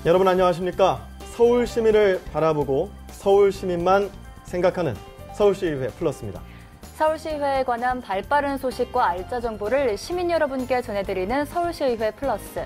여러분 안녕하십니까? 서울 시민을 바라보고 서울 시민만 생각하는 서울시의회 플러스입니다. 서울시의회에 관한 발빠른 소식과 알짜 정보를 시민 여러분께 전해드리는 서울시의회 플러스.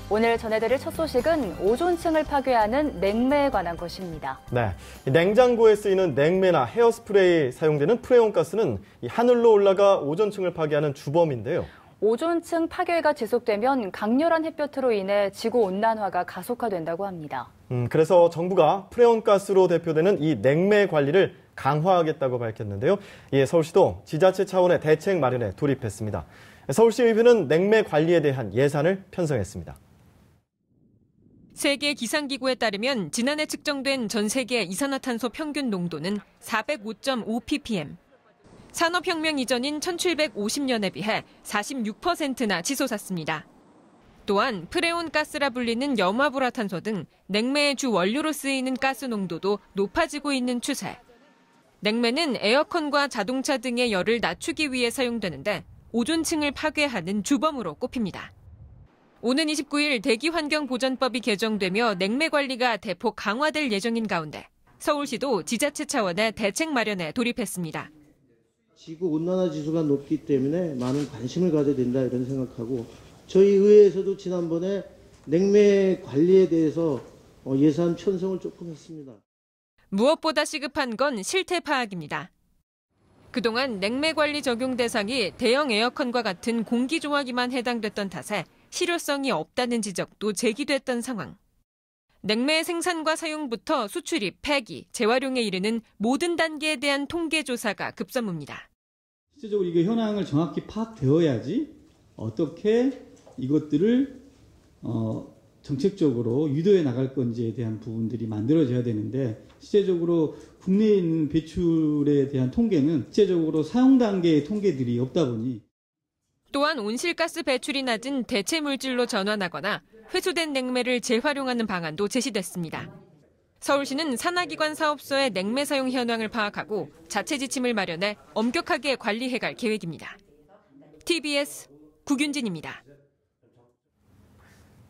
오늘 전해드릴 첫 소식은 오존층을 파괴하는 냉매에 관한 것입니다. 네, 냉장고에 쓰이는 냉매나 헤어스프레이에 사용되는 프레온가스는 하늘로 올라가 오존층을 파괴하는 주범인데요. 오존층 파괴가 지속되면 강렬한 햇볕으로 인해 지구온난화가 가속화된다고 합니다. 그래서 정부가 프레온가스로 대표되는 이 냉매 관리를 강화하겠다고 밝혔는데요. 이에 서울시도 지자체 차원의 대책 마련에 돌입했습니다. 서울시의회는 냉매 관리에 대한 예산을 편성했습니다. 세계 기상기구에 따르면 지난해 측정된 전 세계 이산화탄소 평균 농도는 405.5ppm. 산업혁명 이전인 1750년에 비해 46%나 치솟았습니다. 또한 프레온가스라 불리는 염화불화탄소 등 냉매의 주 원료로 쓰이는 가스 농도도 높아지고 있는 추세. 냉매는 에어컨과 자동차 등의 열을 낮추기 위해 사용되는데 오존층을 파괴하는 주범으로 꼽힙니다. 오는 29일 대기환경보전법이 개정되며 냉매 관리가 대폭 강화될 예정인 가운데 서울시도 지자체 차원의 대책 마련에 돌입했습니다. 지구온난화 지수가 높기 때문에 많은 관심을 가져야 된다 이런 생각하고 저희 의회에서도 지난번에 냉매 관리에 대해서 예산 편성을 조금 했습니다. 무엇보다 시급한 건 실태 파악입니다. 그동안 냉매 관리 적용 대상이 대형 에어컨과 같은 공기조화기만 해당됐던 탓에 실효성이 없다는 지적도 제기됐던 상황. 냉매 생산과 사용부터 수출입, 폐기, 재활용에 이르는 모든 단계에 대한 통계 조사가 급선무입니다. 실제적으로 이게 현황을 정확히 파악되어야지 어떻게 이것들을 정책적으로 유도해 나갈 건지에 대한 부분들이 만들어져야 되는데 실제적으로 국내에 있는 배출에 대한 통계는 실제적으로 사용 단계의 통계들이 없다 보니 또한 온실가스 배출이 낮은 대체 물질로 전환하거나 회수된 냉매를 재활용하는 방안도 제시됐습니다. 서울시는 산하기관 사업소의 냉매 사용 현황을 파악하고 자체 지침을 마련해 엄격하게 관리해갈 계획입니다. TBS 구균진입니다.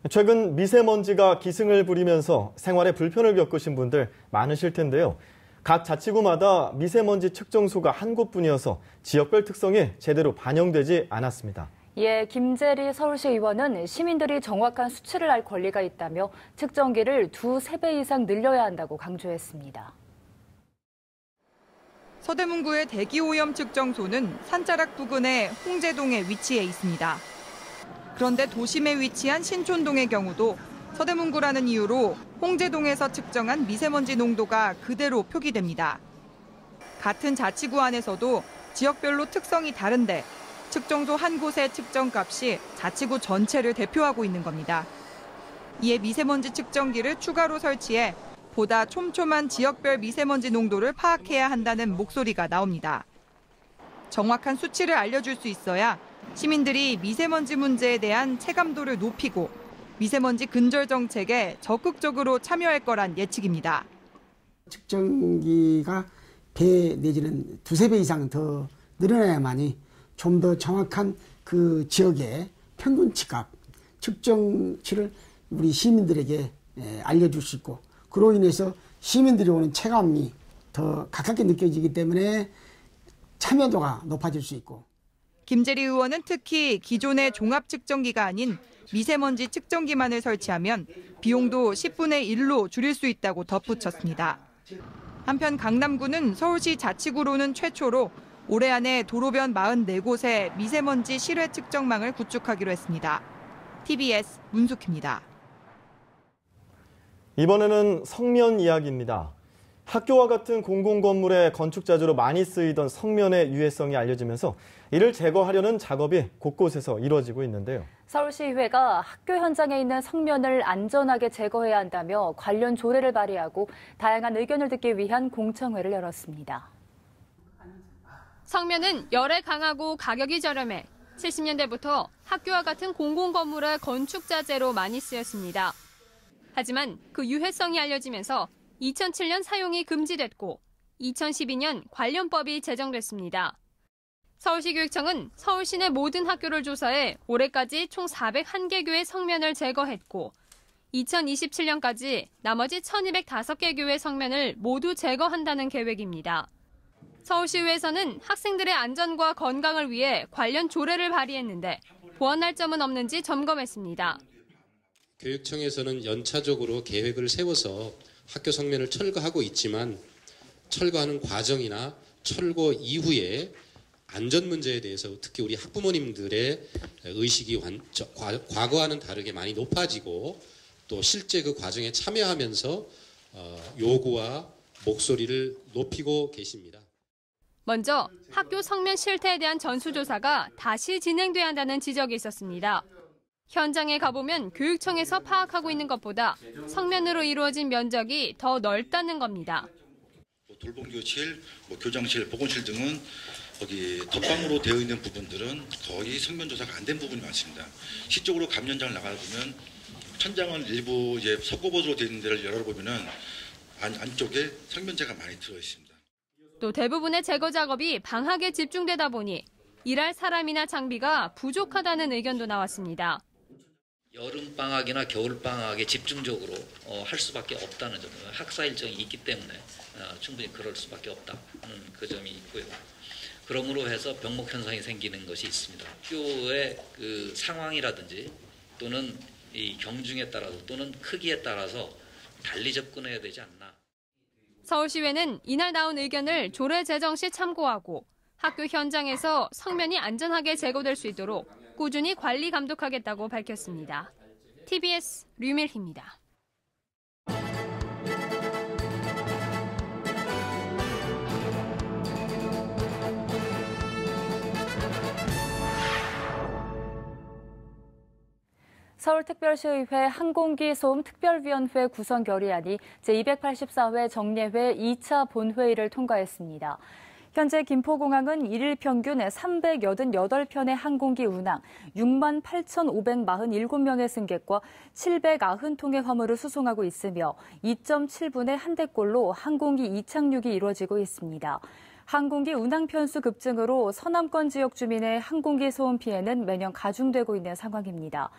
최근 미세먼지가 기승을 부리면서 생활에 불편을 겪으신 분들 많으실 텐데요. 각 자치구마다 미세먼지 측정소가 한 곳뿐이어서 지역별 특성이 제대로 반영되지 않았습니다. 예, 김재리 서울시 의원은 시민들이 정확한 수치를 알 권리가 있다며 측정기를 2~3배 이상 늘려야 한다고 강조했습니다. 서대문구의 대기오염 측정소는 산자락 부근의 홍제동에 위치해 있습니다. 그런데 도심에 위치한 신촌동의 경우도 서대문구라는 이유로 홍제동에서 측정한 미세먼지 농도가 그대로 표기됩니다. 같은 자치구 안에서도 지역별로 특성이 다른데 측정소 한 곳의 측정값이 자치구 전체를 대표하고 있는 겁니다. 이에 미세먼지 측정기를 추가로 설치해 보다 촘촘한 지역별 미세먼지 농도를 파악해야 한다는 목소리가 나옵니다. 정확한 수치를 알려줄 수 있어야 시민들이 미세먼지 문제에 대한 체감도를 높이고 미세먼지 근절 정책에 적극적으로 참여할 거란 예측입니다. 측정기가 배 내지는 2~3배 이상 더 늘어나야만이 좀 더 정확한 그 지역의 평균치값, 측정치를 우리 시민들에게 알려줄 수 있고 그로 인해서 시민들이 오는 체감이 더 가깝게 느껴지기 때문에 참여도가 높아질 수 있고. 김재리 의원은 특히 기존의 종합 측정기가 아닌 미세먼지 측정기만을 설치하면 비용도 10분의 1로 줄일 수 있다고 덧붙였습니다. 한편 강남구는 서울시 자치구로는 최초로 올해 안에 도로변 44곳에 미세먼지 실외 측정망을 구축하기로 했습니다. TBS 문숙희입니다. 이번에는 성면 이야기입니다. 학교와 같은 공공건물의 건축자재로 많이 쓰이던 성면의 유해성이 알려지면서 이를 제거하려는 작업이 곳곳에서 이루어지고 있는데요. 서울시의회가 학교 현장에 있는 성면을 안전하게 제거해야 한다며 관련 조례를 발의하고 다양한 의견을 듣기 위한 공청회를 열었습니다. 성면은 열에 강하고 가격이 저렴해 70년대부터 학교와 같은 공공건물의 건축자재로 많이 쓰였습니다. 하지만 그 유해성이 알려지면서 2007년 사용이 금지됐고 2012년 관련법이 제정됐습니다. 서울시교육청은 서울시내 모든 학교를 조사해 올해까지 총 401개교의 성면을 제거했고 2027년까지 나머지 1205개 교회 성면을 모두 제거한다는 계획입니다. 서울시의회에서는 학생들의 안전과 건강을 위해 관련 조례를 발의했는데 보완할 점은 없는지 점검했습니다. 교육청에서는 연차적으로 계획을 세워서 학교 성면을 철거하고 있지만 철거하는 과정이나 철거 이후에 안전 문제에 대해서 특히 우리 학부모님들의 의식이 과거와는 다르게 많이 높아지고 또 실제 그 과정에 참여하면서 요구와 목소리를 높이고 계십니다. 먼저 학교 성면 실태에 대한 전수조사가 다시 진행돼야 한다는 지적이 있었습니다. 현장에 가보면 교육청에서 파악하고 있는 것보다 성면으로 이루어진 면적이 더 넓다는 겁니다. 돌봄교실, 교장실, 보건실 등은 거기 덧방으로 되어 있는 부분들은 거의 성면 조사가 안 된 부분이 많습니다. 시적으로 감면장을 나가보면 천장은 일부 이제 석고보드로 되어 있는 데를 열어보면은 안쪽에 성면재가 많이 들어 있습니다. 또 대부분의 제거 작업이 방학에 집중되다 보니 일할 사람이나 장비가 부족하다는 의견도 나왔습니다. 여름 방학이나 겨울 방학에 집중적으로 할 수밖에 없다는 점, 학사 일정이 있기 때문에 충분히 그럴 수밖에 없다는 그 점이 있고요. 그러므로 해서 병목 현상이 생기는 것이 있습니다. 학교의 그 상황이라든지 또는 이 경중에 따라서 또는 크기에 따라서 달리 접근해야 되지 않나. 서울시의회는 이날 나온 의견을 조례 제정 시 참고하고 학교 현장에서 성면이 안전하게 제거될 수 있도록 꾸준히 관리 감독하겠다고 밝혔습니다. TBS 류밀희입니다. 서울특별시의회 항공기 소음 특별위원회 구성 결의안이 제284회 정례회 2차 본회의를 통과했습니다. 현재 김포공항은 1일 평균 388편의 항공기 운항, 68,547명의 승객과 790통의 화물을 수송하고 있으며 2.7분의 한 대꼴로 항공기 이착륙이 이루어지고 있습니다. 항공기 운항 편수 급증으로 서남권 지역 주민의 항공기 소음 피해는 매년 가중되고 있는 상황입니다.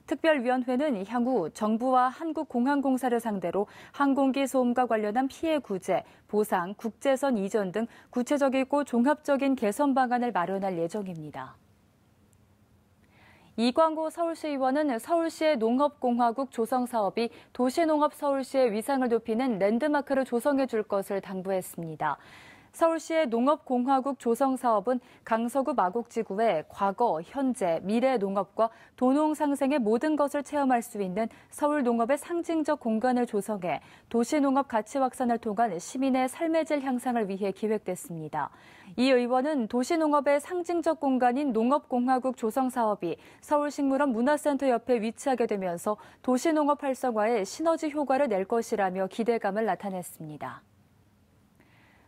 특별위원회는 향후 정부와 한국공항공사를 상대로 항공기 소음과 관련한 피해 구제, 보상, 국제선 이전 등 구체적이고 종합적인 개선 방안을 마련할 예정입니다. 이광호 서울시의원은 서울시의 농업공화국 조성 사업이 도시농업 서울시의 위상을 높이는 랜드마크를 조성해 줄 것을 당부했습니다. 서울시의 농업공화국 조성 사업은 강서구 마곡지구의 과거, 현재, 미래 농업과 도농 상생의 모든 것을 체험할 수 있는 서울 농업의 상징적 공간을 조성해 도시농업 가치 확산을 통한 시민의 삶의 질 향상을 위해 기획됐습니다. 이 의원은 도시농업의 상징적 공간인 농업공화국 조성 사업이 서울식물원 문화센터 옆에 위치하게 되면서 도시농업 활성화에 시너지 효과를 낼 것이라며 기대감을 나타냈습니다.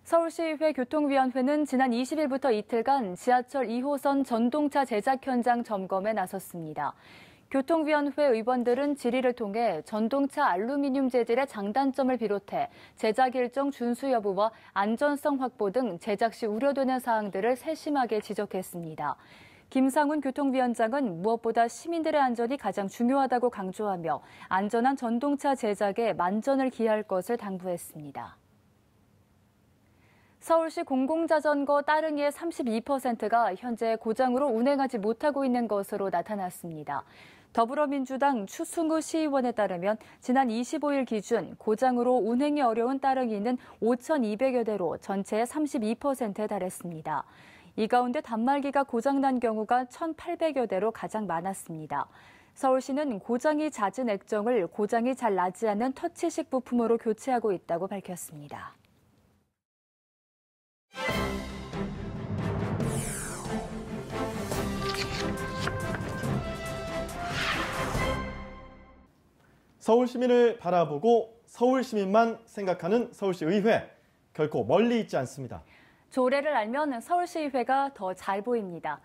서울시의회 교통위원회는 지난 20일부터 이틀간 지하철 2호선 전동차 제작 현장 점검에 나섰습니다. 교통위원회 의원들은 질의를 통해 전동차 알루미늄 재질의 장단점을 비롯해 제작 일정 준수 여부와 안전성 확보 등 제작 시 우려되는 사항들을 세심하게 지적했습니다. 김상훈 교통위원장은 무엇보다 시민들의 안전이 가장 중요하다고 강조하며 안전한 전동차 제작에 만전을 기할 것을 당부했습니다. 서울시 공공자전거 따릉이의 32%가 현재 고장으로 운행하지 못하고 있는 것으로 나타났습니다. 더불어민주당 추승우 시의원에 따르면 지난 25일 기준 고장으로 운행이 어려운 따릉이는 5,200여 대로 전체의 32%에 달했습니다. 이 가운데 단말기가 고장난 경우가 1,800여 대로 가장 많았습니다. 서울시는 고장이 잦은 액정을 고장이 잘 나지 않는 터치식 부품으로 교체하고 있다고 밝혔습니다. 서울 시민을 바라보고 서울 시민만 생각하는 서울시 의회, 결코 멀리 있지 않습니다. 조례를 알면 서울시의회가 더 잘 보입니다.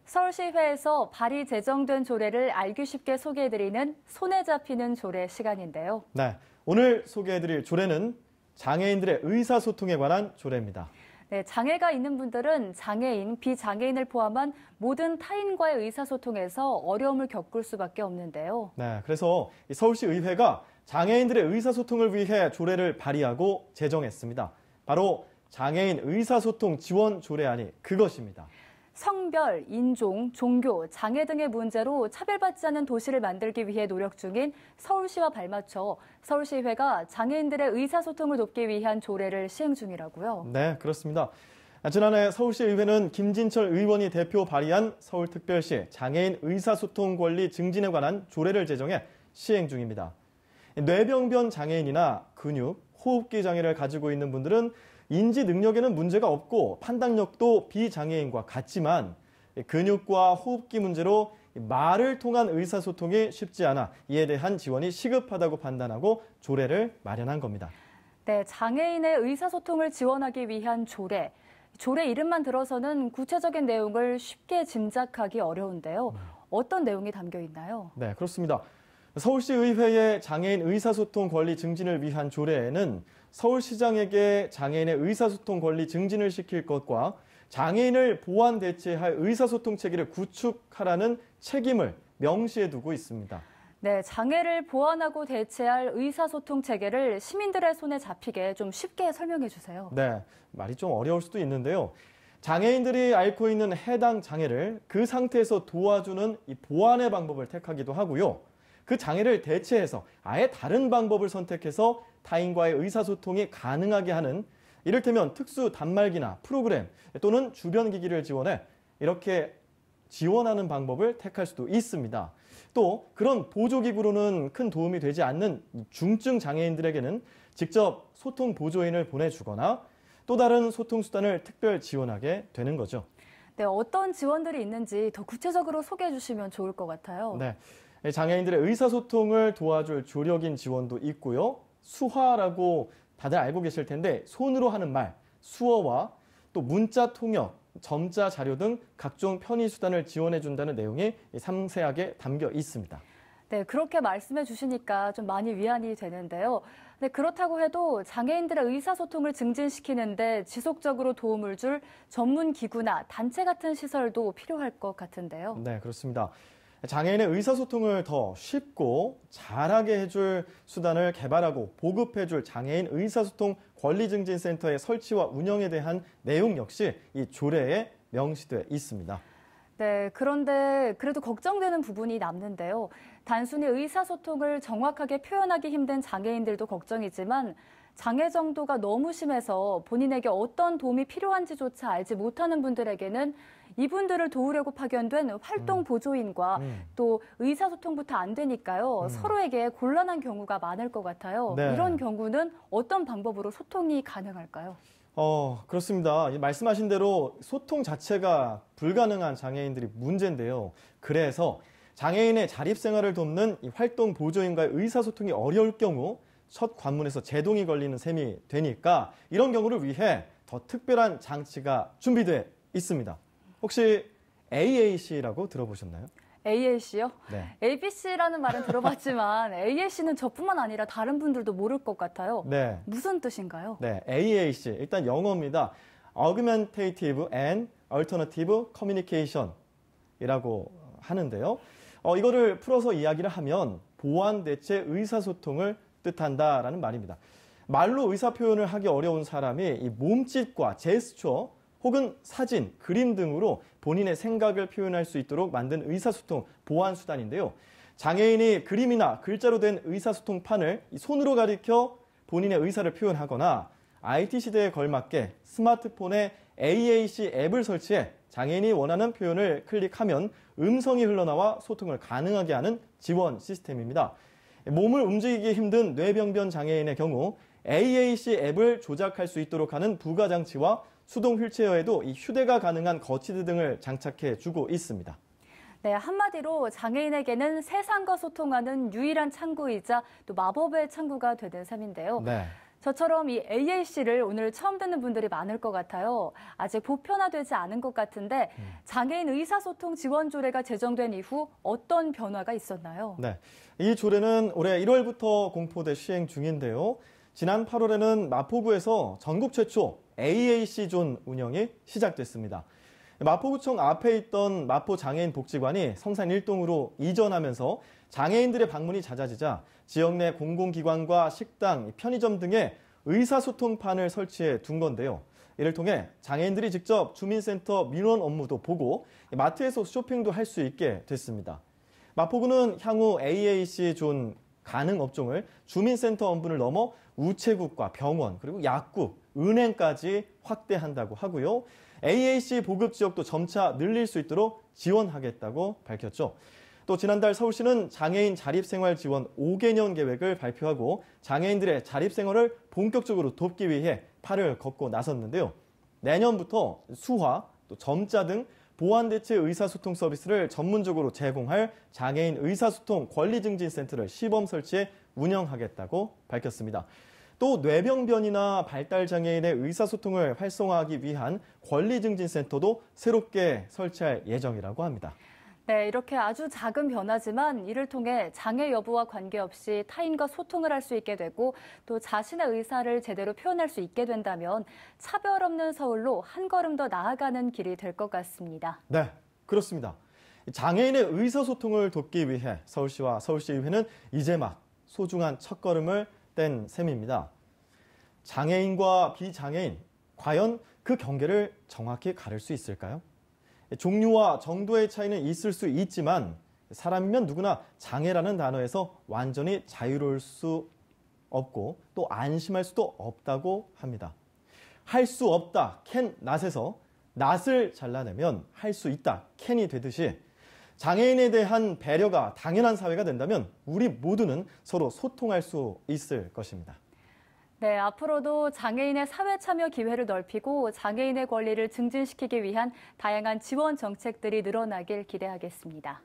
서울시의회에서 발의 제정된 조례를 알기 쉽게 소개해드리는 손에 잡히는 조례 시간인데요. 네, 오늘 소개해드릴 조례는 장애인들의 의사소통에 관한 조례입니다. 네, 장애가 있는 분들은 장애인, 비장애인을 포함한 모든 타인과의 의사소통에서 어려움을 겪을 수밖에 없는데요. 네, 그래서 서울시 의회가 장애인들의 의사소통을 위해 조례를 발의하고 제정했습니다. 바로 장애인 의사소통 지원 조례안이 그것입니다. 성별, 인종, 종교, 장애 등의 문제로 차별받지 않는 도시를 만들기 위해 노력 중인 서울시와 발맞춰 서울시의회가 장애인들의 의사소통을 돕기 위한 조례를 시행 중이라고요. 네, 그렇습니다. 지난해 서울시의회는 김진철 의원이 대표 발의한 서울특별시 장애인 의사소통 권리 증진에 관한 조례를 제정해 시행 중입니다. 뇌병변 장애인이나 근육, 호흡기 장애를 가지고 있는 분들은 인지 능력에는 문제가 없고 판단력도 비장애인과 같지만 근육과 호흡기 문제로 말을 통한 의사소통이 쉽지 않아 이에 대한 지원이 시급하다고 판단하고 조례를 마련한 겁니다. 네, 장애인의 의사소통을 지원하기 위한 조례. 조례 이름만 들어서는 구체적인 내용을 쉽게 짐작하기 어려운데요. 어떤 내용이 담겨 있나요? 네, 그렇습니다. 서울시의회의 장애인 의사소통 권리 증진을 위한 조례에는 서울시장에게 장애인의 의사소통 권리 증진을 시킬 것과 장애인을 보완 대체할 의사소통 체계를 구축하라는 책임을 명시해 두고 있습니다. 네, 장애를 보완하고 대체할 의사소통 체계를 시민들의 손에 잡히게 좀 쉽게 설명해 주세요. 네, 말이 좀 어려울 수도 있는데요. 장애인들이 앓고 있는 해당 장애를 그 상태에서 도와주는 이 보완의 방법을 택하기도 하고요. 그 장애를 대체해서 아예 다른 방법을 선택해서 타인과의 의사소통이 가능하게 하는 이를테면 특수 단말기나 프로그램 또는 주변 기기를 지원해 이렇게 지원하는 방법을 택할 수도 있습니다. 또 그런 보조기구로는 큰 도움이 되지 않는 중증 장애인들에게는 직접 소통 보조인을 보내주거나 또 다른 소통 수단을 특별 지원하게 되는 거죠. 네, 어떤 지원들이 있는지 더 구체적으로 소개해 주시면 좋을 것 같아요. 네, 장애인들의 의사소통을 도와줄 조력인 지원도 있고요. 수화라고 다들 알고 계실 텐데 손으로 하는 말, 수어와 또 문자 통역, 점자 자료 등 각종 편의 수단을 지원해 준다는 내용이 상세하게 담겨 있습니다. 네, 그렇게 말씀해 주시니까 좀 많이 위안이 되는데요. 네, 그렇다고 해도 장애인들의 의사소통을 증진시키는데 지속적으로 도움을 줄 전문 기구나 단체 같은 시설도 필요할 것 같은데요. 네, 그렇습니다. 장애인의 의사소통을 더 쉽고 잘하게 해줄 수단을 개발하고 보급해줄 장애인 의사소통 권리증진센터의 설치와 운영에 대한 내용 역시 이 조례에 명시되어 있습니다. 네, 그런데 그래도 걱정되는 부분이 남는데요. 단순히 의사소통을 정확하게 표현하기 힘든 장애인들도 걱정이지만 장애 정도가 너무 심해서 본인에게 어떤 도움이 필요한지조차 알지 못하는 분들에게는 이분들을 도우려고 파견된 활동 보조인과 또 의사소통부터 안 되니까요. 서로에게 곤란한 경우가 많을 것 같아요. 네. 이런 경우는 어떤 방법으로 소통이 가능할까요? 그렇습니다. 말씀하신 대로 소통 자체가 불가능한 장애인들이 문제인데요. 그래서 장애인의 자립생활을 돕는 이 활동 보조인과의 의사소통이 어려울 경우 첫 관문에서 제동이 걸리는 셈이 되니까 이런 경우를 위해 더 특별한 장치가 준비되어 있습니다. 혹시 AAC라고 들어보셨나요? AAC요? 네. ABC라는 말은 들어봤지만 AAC는 저뿐만 아니라 다른 분들도 모를 것 같아요. 네. 무슨 뜻인가요? 네, AAC. 일단 영어입니다. Augmentative and Alternative Communication이라고 하는데요. 이거를 풀어서 이야기를 하면 보완 대체 의사소통을 뜻한다라는 말입니다. 말로 의사 표현을 하기 어려운 사람이 이 몸짓과 제스처 혹은 사진, 그림 등으로 본인의 생각을 표현할 수 있도록 만든 의사소통 보완 수단인데요. 장애인이 그림이나 글자로 된 의사소통판을 손으로 가리켜 본인의 의사를 표현하거나 IT 시대에 걸맞게 스마트폰에 AAC 앱을 설치해 장애인이 원하는 표현을 클릭하면 음성이 흘러나와 소통을 가능하게 하는 지원 시스템입니다. 몸을 움직이기 힘든 뇌병변 장애인의 경우 AAC 앱을 조작할 수 있도록 하는 부가장치와 수동 휠체어에도 이 휴대가 가능한 거치대 등을 장착해 주고 있습니다. 네, 한마디로 장애인에게는 세상과 소통하는 유일한 창구이자 또 마법의 창구가 되는 셈인데요. 네. 저처럼 이 AAC를 오늘 처음 듣는 분들이 많을 것 같아요. 아직 보편화되지 않은 것 같은데 장애인 의사소통 지원 조례가 제정된 이후 어떤 변화가 있었나요? 네, 이 조례는 올해 1월부터 공포돼 시행 중인데요. 지난 8월에는 마포구에서 전국 최초 AAC 존 운영이 시작됐습니다. 마포구청 앞에 있던 마포장애인 복지관이 성산 1동으로 이전하면서 장애인들의 방문이 잦아지자 지역 내 공공기관과 식당, 편의점 등의 의사소통판을 설치해 둔 건데요. 이를 통해 장애인들이 직접 주민센터 민원 업무도 보고 마트에서 쇼핑도 할 수 있게 됐습니다. 마포구는 향후 AAC 존 가능 업종을 주민센터 업무를 넘어 우체국과 병원, 그리고 약국, 은행까지 확대한다고 하고요. AAC 보급 지역도 점차 늘릴 수 있도록 지원하겠다고 밝혔죠. 또 지난달 서울시는 장애인 자립생활 지원 5개년 계획을 발표하고 장애인들의 자립생활을 본격적으로 돕기 위해 팔을 걷고 나섰는데요. 내년부터 수화, 또 점자 등 보완대체 의사소통 서비스를 전문적으로 제공할 장애인 의사소통 권리증진센터를 시범 설치해 운영하겠다고 밝혔습니다. 또 뇌병변이나 발달장애인의 의사소통을 활성화하기 위한 권리증진센터도 새롭게 설치할 예정이라고 합니다. 네, 이렇게 아주 작은 변화지만 이를 통해 장애 여부와 관계없이 타인과 소통을 할 수 있게 되고 또 자신의 의사를 제대로 표현할 수 있게 된다면 차별 없는 서울로 한 걸음 더 나아가는 길이 될 것 같습니다. 네, 그렇습니다. 장애인의 의사소통을 돕기 위해 서울시와 서울시의회는 이제 막 소중한 첫걸음을 뗀 셈입니다. 장애인과 비장애인, 과연 그 경계를 정확히 가릴 수 있을까요? 종류와 정도의 차이는 있을 수 있지만 사람이면 누구나 장애라는 단어에서 완전히 자유로울 수 없고 또 안심할 수도 없다고 합니다. 할 수 없다, can not에서 not을 잘라내면 할 수 있다, can이 되듯이 장애인에 대한 배려가 당연한 사회가 된다면 우리 모두는 서로 소통할 수 있을 것입니다. 네, 앞으로도 장애인의 사회 참여 기회를 넓히고 장애인의 권리를 증진시키기 위한 다양한 지원 정책들이 늘어나길 기대하겠습니다.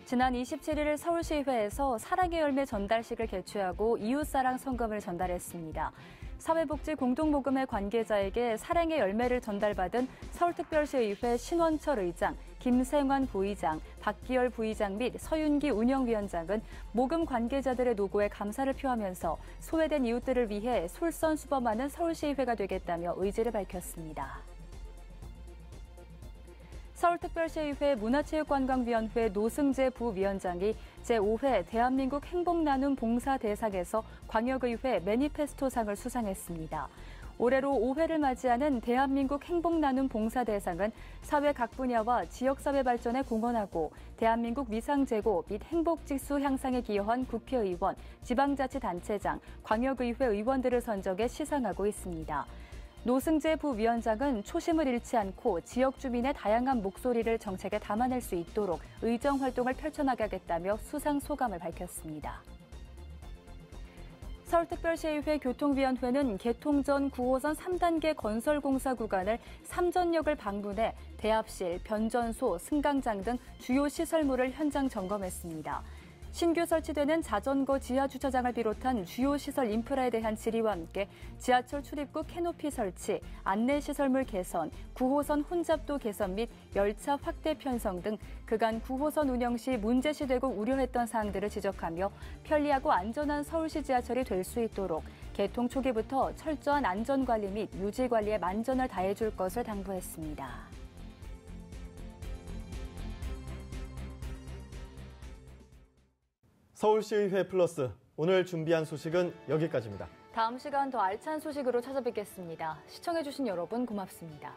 지난 27일 서울시의회에서 사랑의 열매 전달식을 개최하고 이웃사랑 성금을 전달했습니다. 사회복지 공동모금회 관계자에게 사랑의 열매를 전달받은 서울특별시의회 신원철 의장, 김생환 부의장, 박기열 부의장 및 서윤기 운영위원장은 모금 관계자들의 노고에 감사를 표하면서 소외된 이웃들을 위해 솔선수범하는 서울시의회가 되겠다며 의지를 밝혔습니다. 서울특별시의회 문화체육관광위원회 노승재 부위원장이 제5회 대한민국 행복나눔 봉사대상에서 광역의회 매니페스토상을 수상했습니다. 올해로 5회를 맞이하는 대한민국 행복나눔 봉사대상은 사회 각 분야와 지역사회 발전에 공헌하고 대한민국 위상제고 및 행복지수 향상에 기여한 국회의원, 지방자치단체장, 광역의회 의원들을 선정해 시상하고 있습니다. 노승재 부위원장은 초심을 잃지 않고 지역 주민의 다양한 목소리를 정책에 담아낼 수 있도록 의정 활동을 펼쳐나가겠다며 수상 소감을 밝혔습니다. 서울특별시의회 교통위원회는 개통 전 9호선 3단계 건설공사 구간을 삼전역을 방문해 대합실, 변전소, 승강장 등 주요 시설물을 현장 점검했습니다. 신규 설치되는 자전거 지하주차장을 비롯한 주요 시설 인프라에 대한 질의와 함께 지하철 출입구 캐노피 설치, 안내시설물 개선, 9호선 혼잡도 개선 및 열차 확대 편성 등 그간 9호선 운영 시 문제시되고 우려했던 사항들을 지적하며 편리하고 안전한 서울시 지하철이 될 수 있도록 개통 초기부터 철저한 안전관리 및 유지관리에 만전을 다해줄 것을 당부했습니다. 서울시의회 플러스, 오늘 준비한 소식은 여기까지입니다. 다음 시간 더 알찬 소식으로 찾아뵙겠습니다. 시청해주신 여러분 고맙습니다.